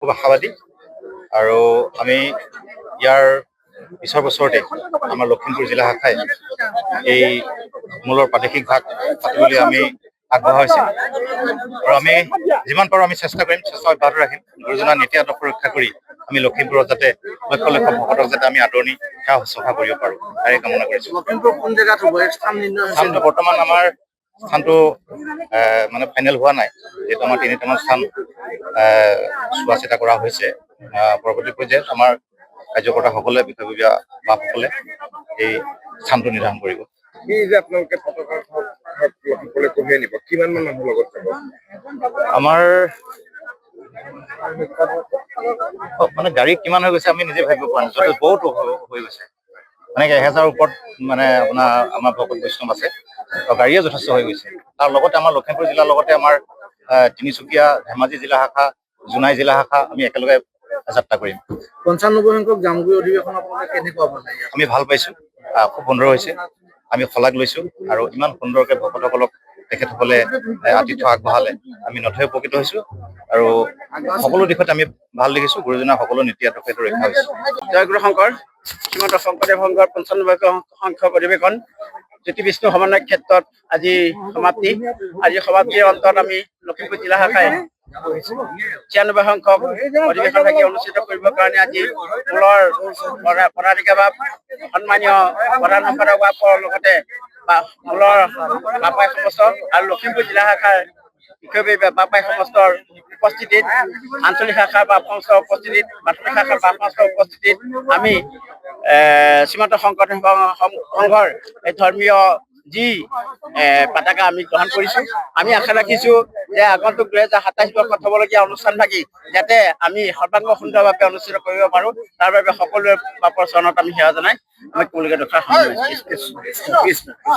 খুব আশাবাদী আৰু আমি ইয়াৰ পিছৰ বছৰতে আমাৰ লখিমপুৰ জিলা শাখাই এই মূলৰ প্ৰাদেশিক ভাগ পাতিবলৈ আমি আগবঢ়া হৈছে আৰু আমি যিমান পাৰোঁ আমি চেষ্টা কৰিম, চেষ্টা অব্যাহত ৰাখিম। গুৰুজনাৰ নীতি আদৰ্শ ৰক্ষা কৰি আমি লখিমপুৰত যাতে লক্ষ লক্ষ ভকতক যাতে আমি আদৰণি সেৱা শুশ্ৰূষা কৰিব পাৰোঁ তাৰে কামনা কৰিছোঁ। লখিমপুৰ কোন জেগাত হ'ব স্থান নিৰ্ণয় হৈছে? স্থানটো বৰ্তমান আমাৰ স্থানটো মানে ফাইনেল হোৱা নাই, যিহেতু আমাৰ তিনিটামান স্থান চোৱা চিতা কৰা হৈছে। পৰৱৰ্তী পৰ্যায়ত আমাৰ কাৰ্যকৰ্তাসকলে বিষয়ববীয়া বাপসকলে এই স্থানটো নিৰ্ধাৰণ কৰিব। এই যে আপোনালোকে পতাকা লখিমপুৰলৈ কঢ়িয়াই নিব, কিমান মান মানুহৰ লগত যাব? আমাৰ মানে গাড়ী কিমান হৈ গৈছে আমি নিজে ভাবিব পৰা নাই, যথেষ্ট বহুত হৈ গৈছে। মানে 1000 ওপৰত মানে আপোনাৰ আমাৰ ভকত বৈষ্ণৱ আছে, গাড়ীয়ে যথেষ্ট হৈ গৈছে। তাৰ লগতে আমাৰ লখিমপুৰ জিলাৰ লগতে আমাৰ তিনিচুকীয়া, ধেমাজি জিলা শাখা, জোনাই জিলা শাখা আমি একেলগে যাত্ৰা কৰিম। 95 সংখ্যক জামগুৰি অধিৱেশন আপোনালোকে কেনেকুৱা পালে? আমি ভাল পাইছোঁ, খুব সুন্দৰ হৈছে। আমি শলাগ লৈছোঁ আৰু ইমান সুন্দৰকৈ ভকতসকলক তেখেতসকলে আতিথ্য আগবঢ়ালে আমি নথৈ উপকৃত হৈছোঁ আৰু সকলো দিশত আমি ভাল দেখিছোঁ। গুৰুজনাৰ সকলো নীতি আদৰ্শ ৰক্ষা হৈছে। জয়গুৰু শংকৰ শ্ৰীমন্ত শংকৰদেৱ সংঘৰ 95 সংখ্যক অধিৱেশন জ্যোতি বিষ্ণু সমন্বয় ক্ষেত্ৰত আজি সমাপ্তি। আজি সমাপ্তিৰ অন্তত আমি লখিমপুৰ জিলা শাখাই 96 সংখ্যক অধিৱেশন ভাগি অনুষ্ঠিত কৰিবৰ কাৰণে আজি মূলৰ পদাধিকাৰ বা সন্মানীয় প্ৰধান সম্পাদক বাপৰ লগতে মূলৰ বাপাই সমস্ত আৰু লখিমপুৰ জিলা শাখাৰ বিষয়ববীয়া বাপাই সমস্তৰ উপস্থিতিত, আঞ্চলিক শাখাৰ বাপ সংস্থাৰ উপস্থিতিত, প্ৰাথমিক শাখাৰ বাপ সংস্থাৰ উপস্থিতিত আমি শ্ৰীমন্ত শংকৰদেৱ সংঘৰ এই ধৰ্মীয় যি পতাকা আমি গ্ৰহণ কৰিছোঁ। আমি আশা ৰাখিছোঁ যে আগন্তুক 2027 বৰ্ষত হ'বলগীয়া অনুষ্ঠান ভাগি যাতে আমি সৰ্বাংগ সুন্দৰভাৱে অনুষ্ঠিত কৰিব পাৰোঁ, তাৰ বাবে সকলোৱে বাপৰ চৰণত আমি সেৱা জনাই আমি ক'বলগীয়া কথা